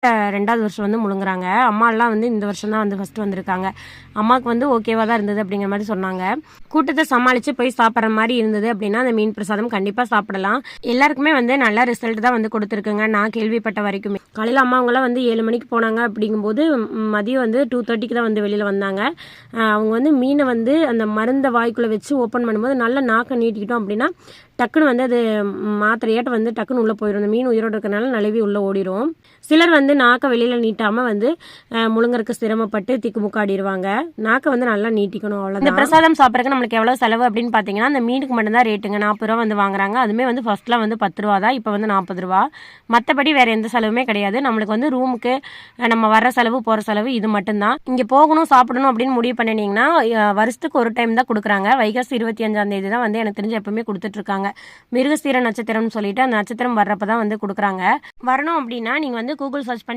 2வது வருஷம் வந்து முழுங்குறாங்க. அம்மாலாம் வந்து இந்த வருஷம் தான் வந்து ஃபர்ஸ்ட் வந்திருக்காங்க. அம்மாவுக்கு வந்து ஓகேவா தான் இருந்தது அப்படிங்கிற மாதிரி சொன்னாங்க. கூட்டத்தை சமாளித்து போய் சாப்பிட்ற மாதிரி இருந்தது அப்படின்னா அந்த மீன் பிரசாதம் கண்டிப்பாக சாப்பிடலாம். எல்லாருக்குமே வந்து நல்ல ரிசல்ட் தான் வந்து கொடுத்துருக்குங்க நான் கேள்விப்பட்ட வரைக்குமே. காலையில் அம்மா அவங்களாம் வந்து 7 மணிக்கு போனாங்க அப்படிங்கும்போது மதியம் வந்து 2:30க்கு தான் வந்து வெளியில் வந்தாங்க. அவங்க வந்து மீனை வந்து அந்த மருந்தை வாய்க்குள்ளே வச்சு ஓப்பன் பண்ணும்போது நல்லா நாக்கை நீட்டிக்கிட்டோம் அப்படின்னா டக்குன்னு வந்து அது மாத்திரையாட்ட வந்து டக்குன்னு உள்ளே போயிடும். அந்த மீன் உயிரோடு இருக்கிறனால நழுவி உள்ளே ஓடிடும். சிலர் வந்து நாக்கை வெளியில் நீட்டாமல் வந்து முழுங்கறக்கு சிரமப்பட்டு திக்குமுக்காடிடுவாங்க. நாக்கை வந்து நல்லா நீட்டிக்கணும், அவ்வளோதான். இந்த பிரசாதம் சாப்பிட்றதுக்கு நம்மளுக்கு எவ்வளோ செலவு அப்படின்னு பார்த்தீங்கன்னா அந்த மீனுக்கு மட்டும்தான் ரேட்டுங்க 40 ரூபா வந்து வாங்குறாங்க. அதுவுமே வந்து ஃபர்ஸ்ட்லாம் வந்து 10 ரூபா தான், இப்போ வந்து 40 ரூபா. மற்றபடி வேறு எந்த செலவுமே கிடையாது. நம்மளுக்கு வந்து ரூமுக்கு நம்ம வர செலவு போகிற செலவு இது மட்டும்தான். இங்கே போகணும் சாப்பிடணும் அப்படின்னு முடிவு பண்ணினீங்கன்னா வருஷத்துக்கு ஒரு டைம் தான் கொடுக்குறாங்க. வைகாசி 25ஆம் தேதி தான் வந்து எனக்கு தெரிஞ்சு எப்பவுமே கொடுத்துட்ருக்காங்க. மிருகசீர நட்சத்திரம்னு சொல்லிட்டு அந்த நட்சத்திரம் வர்றப்ப தான் வந்து கொடுக்குறாங்க. வரணும் அப்படின்னா நீங்கள் வந்து கூகுள் சர்ச் பண்ணி